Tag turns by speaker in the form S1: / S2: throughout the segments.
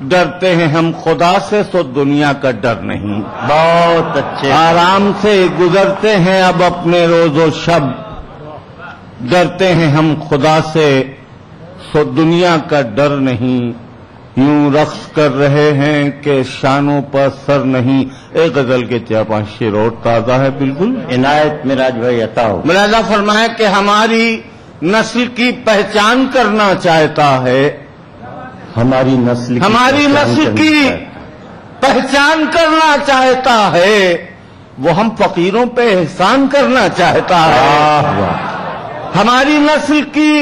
S1: ڈرتے ہیں ہم خدا سے سو دنیا کا ڈر نہیں.
S2: بہت اچھے.
S1: آرام سے گزرتے ہیں اب اپنے روز و شب. ڈرتے ہیں ہم خدا سے سو دنیا کا ڈر نہیں. یوں رقص کر رہے ہیں کہ شانوں پر سر نہیں. ایک غزل کے 4-5 شعر اور تازہ ہے بالکل.
S2: عنایت معراج بھائی عطا ہو.
S1: ملاحظہ فرمایا کہ ہماری نسل کی پہچان کرنا چاہتا ہے.
S2: ہماری نسل
S1: کی پہچان کرنا چاہتا ہے. وہ ہم فقیروں پہ احسان کرنا چاہتا ہے. ہماری نسل کی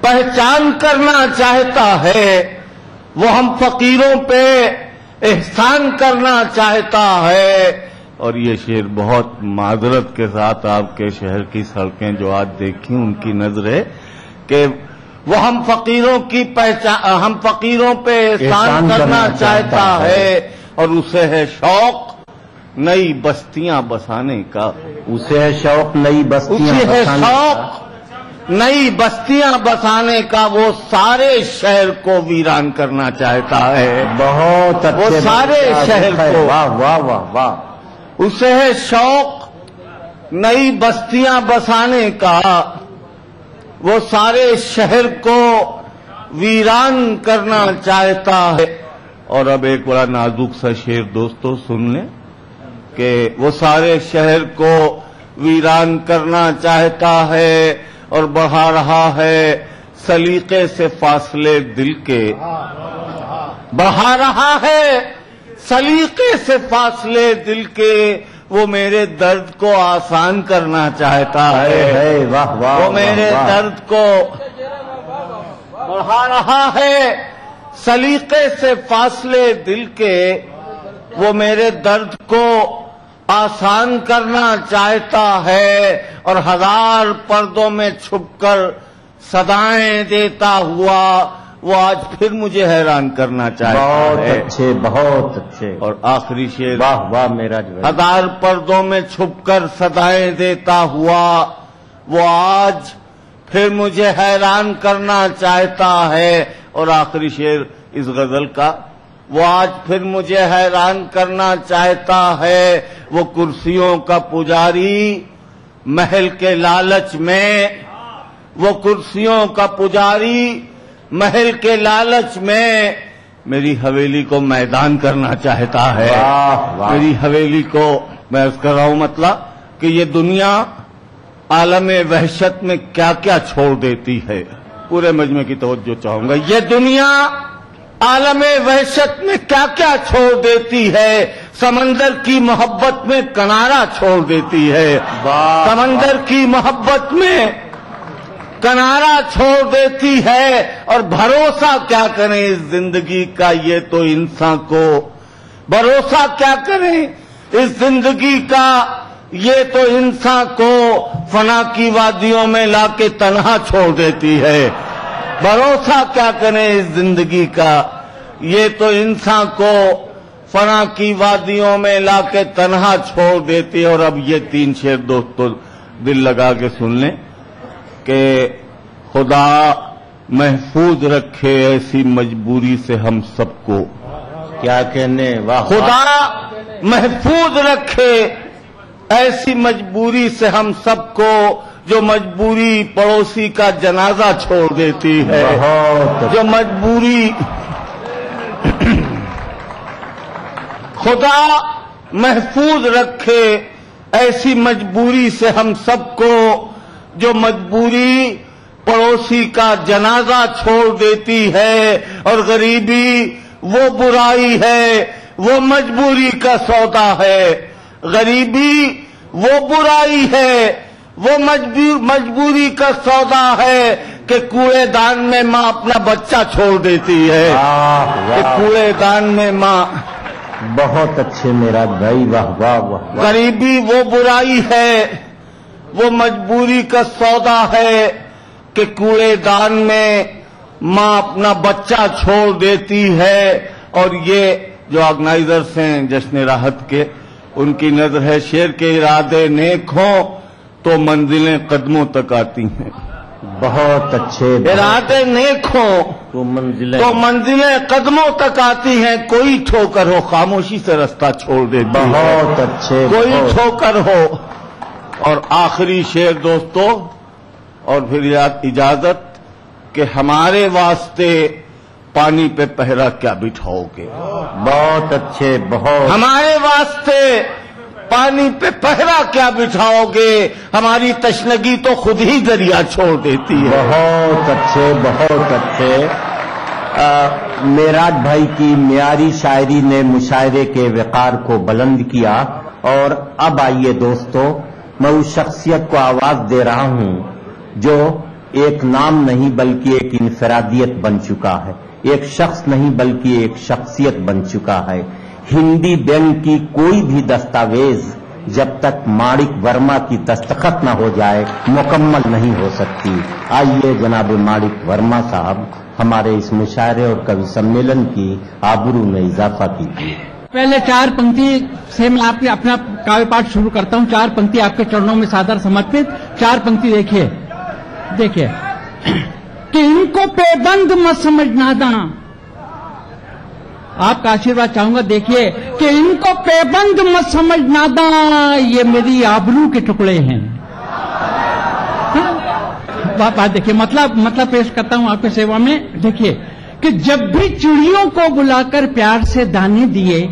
S1: پہچان کرنا چاہتا ہے. وہ ہم فقیروں پہ احسان کرنا چاہتا ہے. اور یہ شعر بہت معذرت کے ساتھ آپ کے شہر کی سڑکیں جو آج دیکھی ان کی نظر ہے کہ وہ ہم فقیروں کی پہچان، ہم فقیروں پہ احسان کرنا چاہتا ہے. اور اسے ہے شوق نئی بستیاں بسانے کا.
S2: اسے ہے شوق نئی بستیاں
S1: اسے ہے شوق نئی بستیاں بسانے کا. وہ سارے شہر کو ویران کرنا چاہتا ہے.
S2: بہت اچھے.
S1: وہ سارے شہر کو.
S2: واہ واہ واہ واہ.
S1: اسے ہے شوق نئی بستیاں بسانے کا. وہ سارے شہر کو ویران کرنا چاہتا ہے. اور اب ایک بڑا نازک سا شعر دوستو سن لیں کہ وہ سارے شہر کو ویران کرنا چاہتا ہے اور بڑھا رہا ہے سلیقے سے فاصلے دل کے. بڑھا رہا ہے سلیقے سے فاصلے دل کے. وہ میرے درد کو آسان کرنا چاہتا ہے.
S2: واہ واہ.
S1: وہ میرے درد کو بڑھا رہا ہے سلیقے سے فاصلے دل کے. وہ میرے درد کو آسان کرنا چاہتا ہے. اور ہزار پردوں میں چھپ کر صدائیں دیتا ہوا وہ آج پھر مجھے حیران کرنا چاہتا ہے.
S2: بہت اچھے بہت اچھے.
S1: اور آخری شعر.
S2: واہ واہ معراج بھائی.
S1: ہزار پردوں میں چھپ کر صدائیں دیتا ہوا وہ آج پھر مجھے حیران کرنا چاہتا ہے. اور آخری شعر اس غزل کا. وہ آج پھر مجھے حیران کرنا چاہتا ہے. وہ کرسیوں کا پجاری محل کے لالچ میں. وہ کرسیوں کا پجاری محل کے لالچ میں میری حویلی کو میدان کرنا چاہتا ہے. میری حویلی کو میں عرض کر رہا ہوں مطلب کہ یہ دنیا عالم وحشت میں کیا کیا چھوڑ دیتی ہے. پورے مجمع کی توجہ چاہوں گا. یہ دنیا عالم وحشت میں کیا کیا چھوڑ دیتی ہے. سمندر کی محبت میں کنارہ چھوڑ دیتی ہے. سمندر کی محبت میں کنارہ چھوڑ دیتی ہے. اور بھروسہ کیا کریں اس زندگی کا یہ تو انسان کو. بھروسہ کیا کریں اس زندگی کا یہ تو انسان کو فنا کی وادیوں میں لا کے تنہا چھوڑ دیتی ہے. بھروسہ کیا کریں اس زندگی کا یہ تو انسان کو فنا کی وادیوں میں لا کے تنہا چھوڑ دیتی ہے. اور اب یہ 3 شعر دوستو دل لگا کے سن لیں کہ خدا محفوظ رکھے ایسی مجبوری سے ہم سب کو.
S2: کیا کہنے. واہ.
S1: خدا محفوظ رکھے ایسی مجبوری سے ہم سب کو جو مجبوری پڑوسی کا جنازہ چھوڑ دیتی ہے. جو مجبوری خدا محفوظ رکھے ایسی مجبوری سے ہم سب کو جو مجبوری پڑوسی کا جنازہ چھوڑ دیتی ہے. اور غریبی وہ برائی ہے وہ مجبوری کا سودا ہے. غریبی وہ برائی ہے وہ مجبوری کا سودا ہے کہ کوڑے دان میں ماں اپنا بچہ چھوڑ دیتی ہے. کہ کوڑے دان میں ماں.
S2: بہت اچھے میرا بھائی. واہ واہ واہ.
S1: غریبی وہ برائی ہے وہ مجبوری کا سودا ہے کہ کوڑے دان میں ماں اپنا بچہ چھوڑ دیتی ہے. اور یہ جو آرگنائزرز ہیں جشن راحت کے ان کی نظر ہے شعر کے ارادے نیک ہوں تو منزلیں قدموں تک آتی ہیں.
S2: بہت اچھے،
S1: ارادے نیک ہوں
S2: تو
S1: منزلیں قدموں تک آتی ہیں، کوئی ٹھوکر ہو خاموشی سے رستہ چھوڑ دیتی ہے،
S2: بہت اچھے،
S1: کوئی ٹھوکر ہو۔ اور آخری شعر دوستو، اور پھر اجازت کہ ہمارے واسطے پانی پہ پہرا کیا بٹھاؤ گے،
S2: بہت اچھے، بہت
S1: ہمارے واسطے پانی پہ پہرا کیا بٹھاؤ گے، ہماری تشنگی تو خود ہی دریا چھوڑ دیتی ہے۔
S2: بہت اچھے، بہت اچھے۔ معراج بھائی کی معیاری شاعری نے مشاعرے کے وقار کو بلند کیا، اور اب آئیے دوستو، میں اس شخصیت کو آواز دے رہا ہوں جو ایک نام نہیں بلکہ ایک انفرادیت بن چکا ہے، ایک شخص نہیں بلکہ ایک شخصیت بن چکا ہے۔ ہندی بینک کی کوئی بھی دستاویز جب تک ماڑک ورما کی دستخط نہ ہو جائے مکمل نہیں ہو سکتی۔ آئیے جناب ماڑک ورما صاحب ہمارے اس مشاعرے اور کوی سمیلن کی آبرو میں اضافہ کیجیے۔
S3: پہلے 4 پنکتی سے میں آپ اپنا کاوی پاٹ شروع کرتا ہوں۔ 4 پنکتی آپ کے چرنوں میں سادر سمرپت۔ 4 پنکتی دیکھیے کہ ان کو پیبند مت سمجھنا دا، آپ کا آشیرواد چاہوں گا۔ دیکھیے کہ ان کو پیبند مت سمجھنا دا، یہ میری آبرو کے ٹکڑے ہیں۔ بات دیکھیے، مطلب پیش کرتا ہوں آپ کے سیوا میں۔ دیکھیے کہ جب بھی چڑیوں کو بلا کر پیار سے دانے دیے،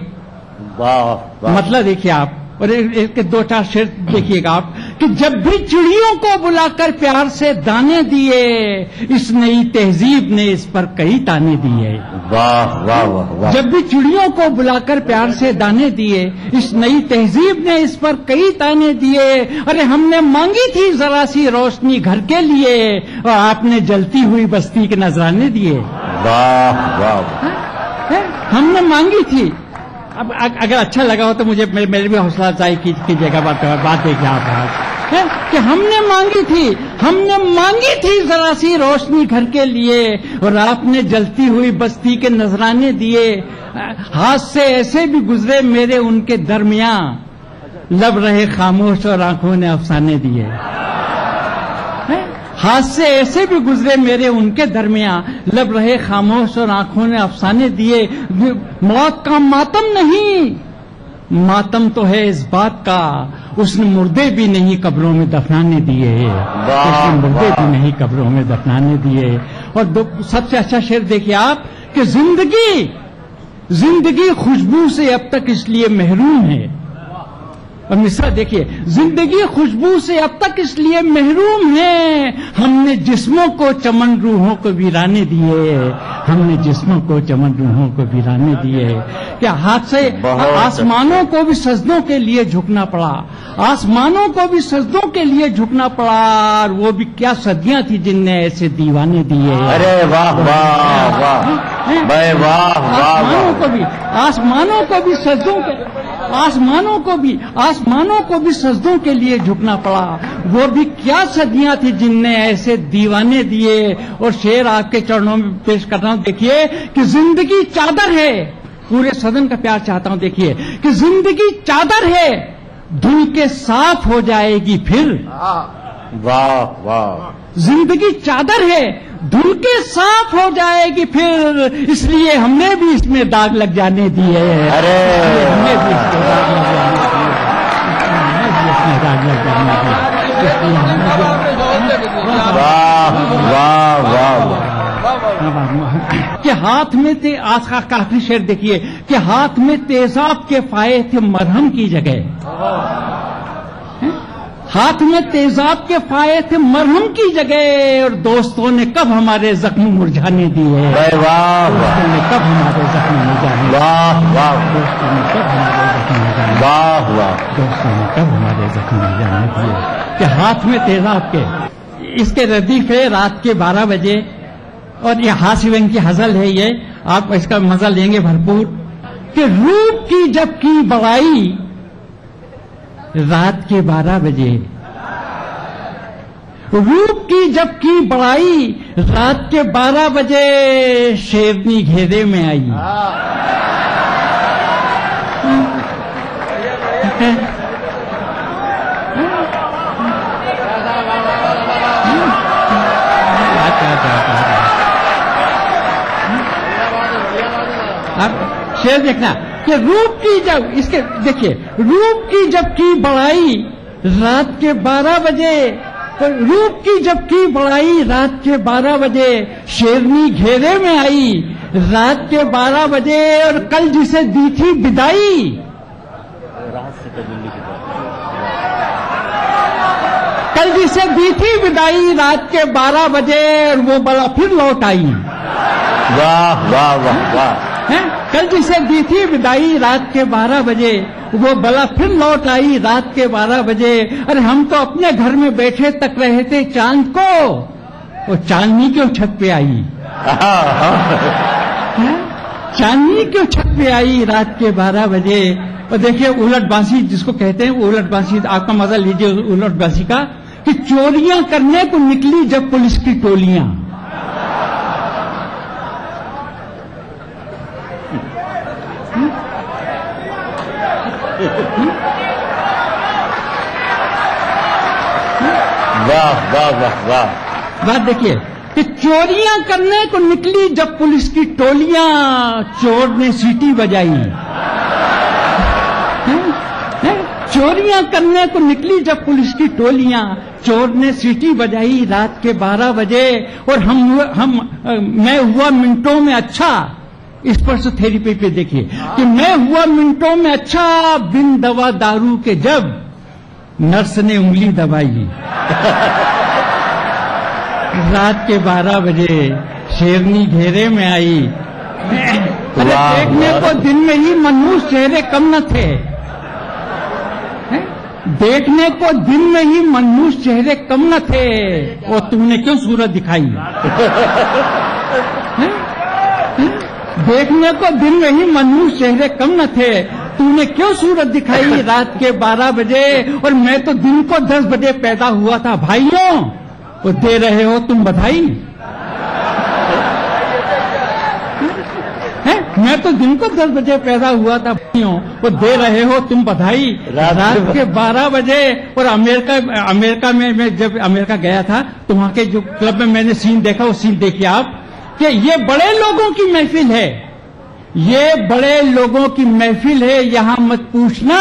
S3: مطلب دیکھیے آپ، اور ایک 2-4 شعر دیکھیے گا آپ، کہ جب بھی چڑیوں کو بلا کر پیار سے دانے دیے، اس نئی تہذیب نے اس پر کئی تانے دیے۔
S2: واہ واہ واہ!
S3: جب بھی چڑیوں کو بلا کر پیار سے دانے دیے، اس نئی تہذیب نے اس پر کئی تانے دیے۔ ارے ہم نے مانگی تھی ذرا سی روشنی گھر کے لیے، اور آپ نے جلتی ہوئی بستی کے نذرانے دیے۔
S2: واہ واہ!
S3: ہم نے مانگی تھی۔ اب اگر اچھا لگا ہو تو مجھے میرے بھی حوصلہ افزائی کیجیے گا، بات دیکھیے آپ کہ ہم نے مانگی تھی ذرا سی روشنی گھر کے لیے، اور آپ نے جلتی ہوئی بستی کے نذرانے دیے۔ ہاتھ سے ایسے بھی گزرے میرے ان کے درمیان، لب رہے خاموش اور آنکھوں نے افسانے دیے۔ ہاتھ سے ایسے بھی گزرے میرے ان کے درمیان، لب رہے خاموش اور آنکھوں نے افسانے دیے۔ موت کا ماتم نہیں، ماتم تو ہے اس بات کا، اس نے مردے بھی نہیں قبروں میں دفنانے دیے، اس نے مردے بھی نہیں قبروں میں دفنانے دیے۔ اور سب سے اچھا شعر دیکھیے آپ کہ زندگی خوشبو سے اب تک اس لیے محروم ہے۔ اور مصرع دیکھیے، زندگی خوشبو سے اب تک اس لیے محروم ہے، ہم نے جسموں کو چمن روحوں کو ویرانے دیے، ہم نے جسموں کو چمن روحوں کو ویرانے دیے۔ کیا ہاتھ سے آسمانوں کو بھی سجدوں کے لیے جھکنا پڑا، آسمانوں کو بھی سجدوں کے لیے جھکنا پڑا، اور وہ بھی کیا صدیاں تھی جن نے ایسے دیوانے دیے۔
S2: ارے واہ واہ واہ!
S3: آسمانوں کو بھی سجدوں کے، آسمانوں کو بھی سجدوں کے لیے جھکنا پڑا، وہ بھی کیا صدیاں تھی جن نے ایسے دیوانے دیے۔ اور شعر آپ کے چرنوں میں پیش کر رہا ہوں۔ دیکھیے کہ زندگی چادر ہے، پورے صدن کا پیار چاہتا ہوں۔ دیکھیے کہ زندگی چادر ہے، دھل کے صاف ہو جائے گی پھر۔
S2: واہ واہ!
S3: زندگی چادر ہے، دھل کے صاف ہو جائے گی پھر، اس لیے ہم نے بھی اس میں داغ لگ جانے دیے۔
S2: ارے
S3: ہم نے بھی اس میں داغ لگ جانے دیے۔
S2: واہ واہ واہ!
S3: کہ ہاتھ میں آج کا کافی شعر دیکھیے کہ ہاتھ میں تیزاب کے فائے تھے مرہم کی جگہ، ہاتھ میں تیزاب کے فائے تھے مرہم کی جگہ، اور دوستوں نے کب ہمارے زخم مرجھانے دیے۔ دوستوں نے کب ہمارے زخم مرجھانے دیے، دوستوں نے کب ہمارے زخم مرجھانے دیے، دوستوں نے کب ہمارے زخم مرجھانے دیے۔ کہ ہاتھ میں تیزاب کے، اس کے ردیف ہے رات کے 12 بجے، اور یہ ہاسیون کی غزل ہے، یہ آپ اس کا مزہ لیں گے بھرپور۔ کہ روپ کی جب کی بڑائی رات کے 12 بجے، روپ کی جب کی بڑائی رات کے 12 بجے، شیرنی گھیرے میں آئی۔ کیا جاتا ہے. اب شعر دیکھنا کہ روپ کی جب اس کے دیکھیے روپ کی جب کی بڑائی رات کے 12 بجے روپ کی جب کی بڑائی رات کے 12 بجے شیرنی گھیرے میں آئی رات کے 12 بجے اور کل جسے دی تھی بدائی کل جسے دی تھی بدائی رات کے 12 بجے اور وہ بلا پھر لوٹ آئی.
S2: واہ واہ واہ واہ.
S3: کل جسے دی تھی بدائی رات کے 12 بجے وہ بلا پھر لوٹ آئی رات کے 12 بجے. ارے ہم تو اپنے گھر میں بیٹھے تک رہے تھے چاند کو وہ چاندنی کیوں چھت پہ آئی چاندنی کیوں چھت پہ آئی رات کے 12 بجے. اور دیکھیے الٹ بانسی جس کو کہتے ہیں وہ الٹ بانسی آپ کا مزہ لیجیے الٹ بانسی کا کہ چوریاں کرنے کو نکلی جب پولیس کی ٹولیاں
S2: واہ واہ واہ واہ.
S3: بات دیکھیے کہ چوریاں کرنے کو نکلی جب پولیس کی ٹولیاں چور نے سیٹی بجائی چوریاں کرنے کو نکلی جب پولیس کی ٹولیاں چور نے سیٹی بجائی رات کے 12 بجے اور میں ہوا منٹوں میں اچھا. اس پر سے تھیریپی پہ دیکھیے کہ میں ہوا منٹوں میں اچھا بن دوا دارو کے جب نرس نے انگلی دبائی رات کے 12 بجے شیرنی گھیرے میں آئی. دیکھنے کو دن میں ہی منحوس چہرے کم نہ تھے دیکھنے کو دن میں ہی منحوس چہرے کم نہ تھے اور تم نے کیوں صورت دکھائی دیکھنے کو دن میں ہی منحوس چہرے کم نہ تھے تم نے کیوں صورت دکھائی رات کے 12 بجے اور میں تو دن کو 10 بجے پیدا ہوا تھا بھائیوں وہ دے رہے ہو تم بدھائی میں تو دن کو 10 بجے پیدا ہوا تھا بھائیوں وہ دے رہے ہو تم بدھائی رات کے 12 بجے. اور امریکہ میں جب امریکہ گیا تھا تو وہاں کے جو کلب میں نے سین دیکھا وہ سین دیکھیے آپ کہ یہ بڑے لوگوں کی محفل ہے یہ بڑے لوگوں کی محفل ہے یہاں مت پوچھنا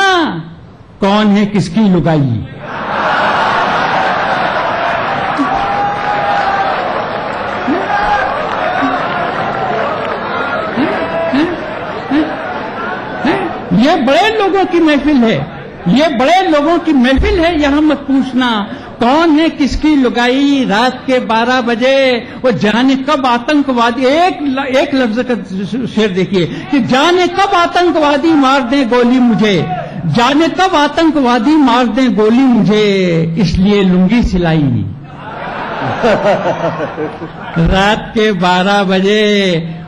S3: کون ہے کس کی لگائی. یہ بڑے لوگوں کی محفل ہے یہ بڑے لوگوں کی محفل ہے یہاں مت پوچھنا کون ہے کس کی لگائی رات کے 12 بجے. وہ جانے کب آتنکوادی ایک لفظ کا شعر دیکھیے کہ جانے کب آتنکوادی مار دیں گولی مجھے جانے کب آتنکوادی مار دیں گولی مجھے اس لیے لنگی سلائی رات کے 12 بجے.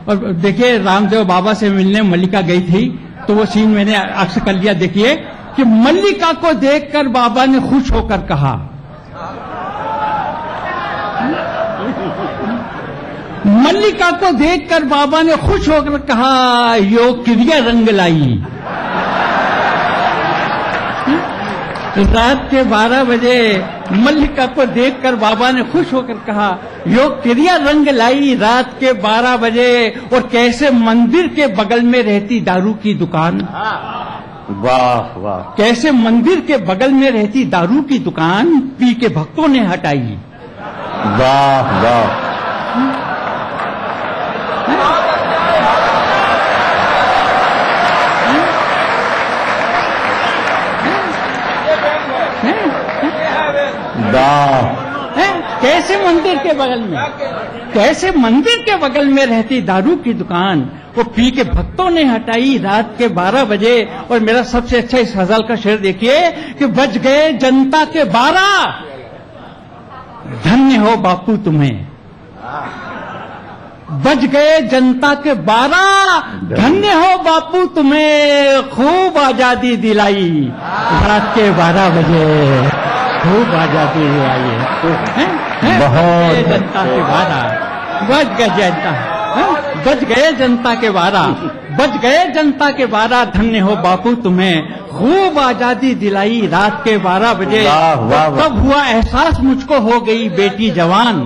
S3: اور دیکھیے رام دیو بابا سے ملنے ملکہ گئی تھی تو وہ سین میں نے عکس کر لیا. دیکھیے کہ ملکہ کو دیکھ کر بابا نے خوش ہو کر کہا ملکہ کو دیکھ کر بابا نے خوش ہو کر کہا یوگ کریا رنگ لائی. رات کے 12 بجے ملکہ کو دیکھ کر بابا نے خوش ہو کر کہا یوگ کریا رنگ لائی رات کے 12 بجے. اور کیسے مندر کے بغل میں رہتی دارو کی دکان
S2: واہ واہ.
S3: کیسے مندر کے بغل میں رہتی دارو کی دکان پی کے بھکتوں نے ہٹائی.
S2: واہ واہ. کیسے مندر کے بغل میں کیسے مندر کے بغل میں رہتی دارو کی دکان وہ پی کے بھکتوں نے ہٹائی رات کے 12 بجے. اور میرا سب سے اچھا اس غزل کا شعر دیکھیے کہ بج گئے جنتا کے 12 دھنیہ ہو باپو تمہیں بج گئے جنتا کے 12 دھنیہ ہو باپو تمہیں خوب آزادی دلائی رات کے 12 بجے خوب آزادی دلائی بہت
S3: جنتا کے 12 بج گئے جنتا بج گئے جنتا کے 12 بج گئے جنتا کے 12 دھنیہ ہو باپو تمہیں خوب آزادی دلائی رات کے 12 بجے. تب ہوا احساس مجھ کو ہو گئی بیٹی جوان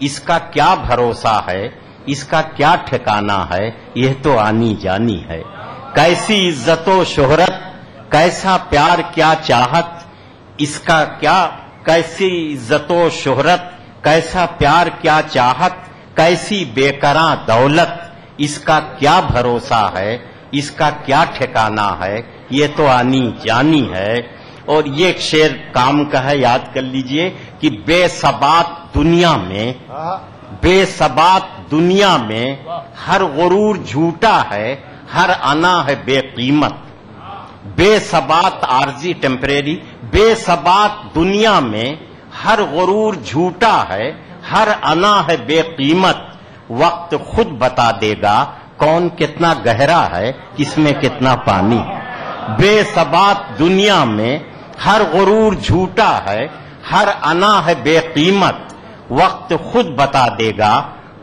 S2: اس کا کیا بھروسہ ہے، اس کا کیا ٹھکانہ ہے، یہ تو آنی جانی ہے. کیسی عزت و شہرت، کیسا پیار، کیا چاہت، اس کا کیا، کیسی عزت و شہرت، کیسا پیار، کیا چاہت، کیسی بے قراں دولت، اس کا کیا بھروسہ ہے، اس کا کیا ٹھکانہ ہے، یہ تو آنی جانی ہے. اور یہ ایک شعر کام کا ہے، یاد کر لیجئے کہ بے ثبات دنیا میں، بے ثبات دنیا میں ہر غرور جھوٹا ہے، ہر انا ہے بے قیمت. بے ثبات عارضی ٹیمپریری، بے ثبات دنیا میں ہر غرور جھوٹا ہے، ہر انا ہے بے قیمت. وقت خود بتا دے گا کون کتنا گہرا ہے، کس میں کتنا پانی. بے ثبات دنیا میں ہر غرور جھوٹا ہے، ہر انا ہے بے قیمت. وقت خود بتا دے گا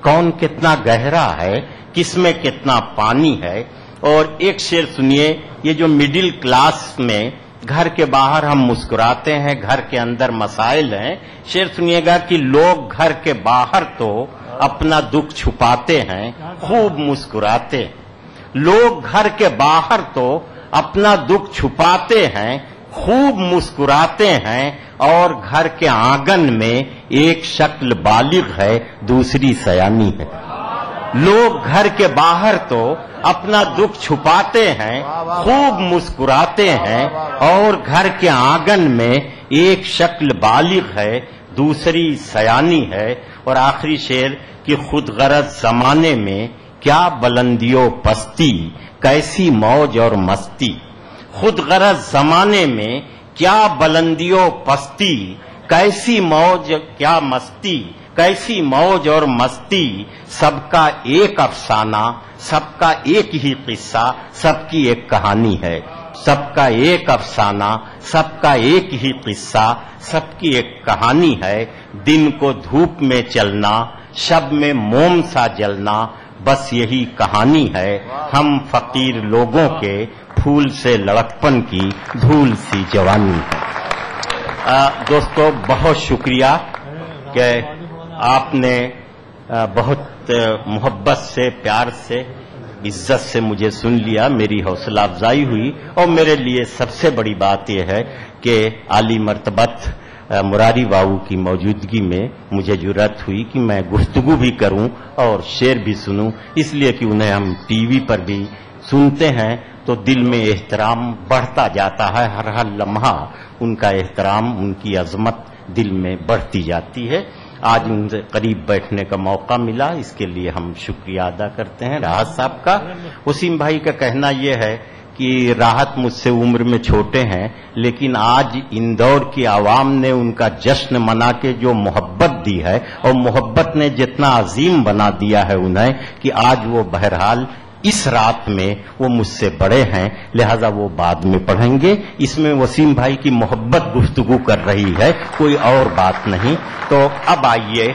S2: کون کتنا گہرا ہے، کس میں کتنا پانی ہے. اور ایک شعر سنیے، یہ جو مڈل کلاس میں گھر کے باہر ہم مسکراتے ہیں، گھر کے اندر مسائل ہیں. شعر سنیے گا کہ لوگ گھر کے باہر تو اپنا دکھ چھپاتے ہیں، خوب مسکراتے. لوگ گھر کے باہر تو اپنا دکھ چھپاتے ہیں، خوب مسکراتے ہیں. اور گھر کے آنگن میں ایک شکل بالغ ہے، دوسری سیانی ہے. لوگ گھر کے باہر تو اپنا دکھ چھپاتے ہیں، خوب مسکراتے ہیں. اور گھر کے آنگن میں ایک شکل بالغ ہے، دوسری سیانی ہے. اور آخری شعر کہ خود غرض زمانے میں کیا بلندی و پستی، کیسی موج اور مستی. خود غرض زمانے میں کیا بلندی و پستی، کیسی موج کیا مستی، کیسی موج اور مستی. سب کا ایک افسانہ، سب کا ایک ہی قصہ، سب کی ایک کہانی ہے. سب کا ایک افسانہ، سب کا ایک ہی قصہ، سب کی ایک کہانی ہے. دن کو دھوپ میں چلنا، شب میں موم سا جلنا، بس یہی کہانی ہے. ہم فقیر لوگوں کے پھول سے لڑکپن کی دھول سی جوانی. دوستو بہت شکریہ کہ آپ نے بہت محبت سے، پیار سے، عزت سے مجھے سن لیا. میری حوصلہ افزائی ہوئی. اور میرے لیے سب سے بڑی بات یہ ہے کہ عالی مرتبت مراری باؤ کی موجودگی میں مجھے جرأت ہوئی کہ میں گفتگو بھی کروں اور شعر بھی سنوں. اس لیے کہ انہیں ہم ٹی وی پر بھی سنتے ہیں تو دل میں احترام بڑھتا جاتا ہے. ہر لمحہ ان کا احترام، ان کی عظمت دل میں بڑھتی جاتی ہے. آج ان سے قریب بیٹھنے کا موقع ملا، اس کے لیے ہم شکریہ ادا کرتے ہیں راحت صاحب کا. وسیم بھائی کا کہنا یہ ہے کہ راحت مجھ سے عمر میں چھوٹے ہیں، لیکن آج اندور کی عوام نے ان کا جشن منا کے جو محبت دی ہے، اور محبت نے جتنا عظیم بنا دیا ہے انہیں کہ آج وہ بہرحال اس رات میں وہ مجھ سے بڑے ہیں، لہذا وہ بعد میں پڑھیں گے. اس میں وسیم بھائی کی محبت گفتگو کر رہی ہے، کوئی اور بات نہیں. تو اب آئیے،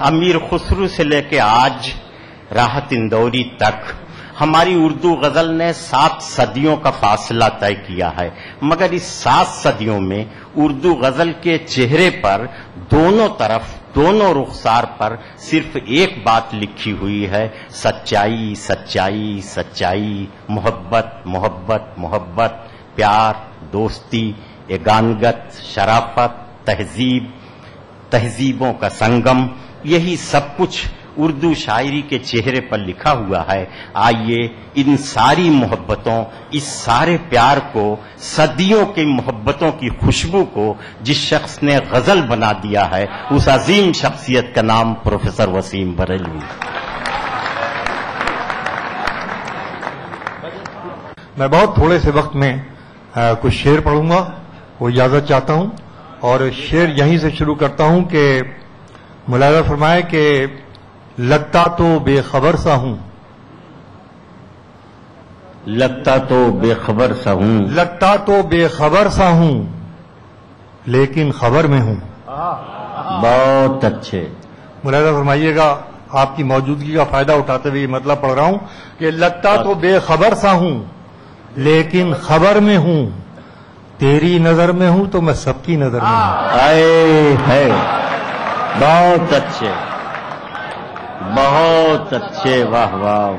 S2: امیر خسرو سے لے کے آج راحت اندوری تک ہماری اردو غزل نے 7 صدیوں کا فاصلہ طے کیا ہے. مگر اس 7 صدیوں میں اردو غزل کے چہرے پر دونوں طرف، دونوں رخسار پر صرف ایک بات لکھی ہوئی ہے: سچائی، سچائی، سچائی. محبت، محبت، محبت، پیار، دوستی، ایگانگت، شرافت، تہذیب، تہذیبوں کا سنگم. یہی سب کچھ اردو شاعری کے چہرے پر لکھا ہوا ہے. آئیے ان ساری محبتوں، اس سارے پیار کو، صدیوں کی محبتوں کی خوشبو کو جس شخص نے غزل بنا دیا ہے، اس عظیم شخصیت کا نام پروفیسر وسیم بریلوی.
S4: میں بہت تھوڑے سے وقت میں کچھ شعر پڑھوں گا، وہ اجازت چاہتا ہوں. اور شعر یہیں سے شروع کرتا ہوں کہ ملاحظہ فرمائے کہ لگتا تو بے خبر سا ہوں،
S2: لگتا تو بے خبر سا ہوں،
S4: لگتا تو بے خبر سا ہوں، لیکن خبر میں ہوں.
S2: بہت اچھے.
S4: ملاحظہ فرمائیے گا، آپ کی موجودگی کا فائدہ اٹھاتے ہوئے یہ مطلب پڑھ رہا ہوں کہ لگتا تو بے خبر سا ہوں، لیکن خبر میں ہوں. تیری نظر میں ہوں تو میں سب کی نظر میں ہوں.
S2: آئے ہے بہت اچھے، بہت اچھے، واہ واہ.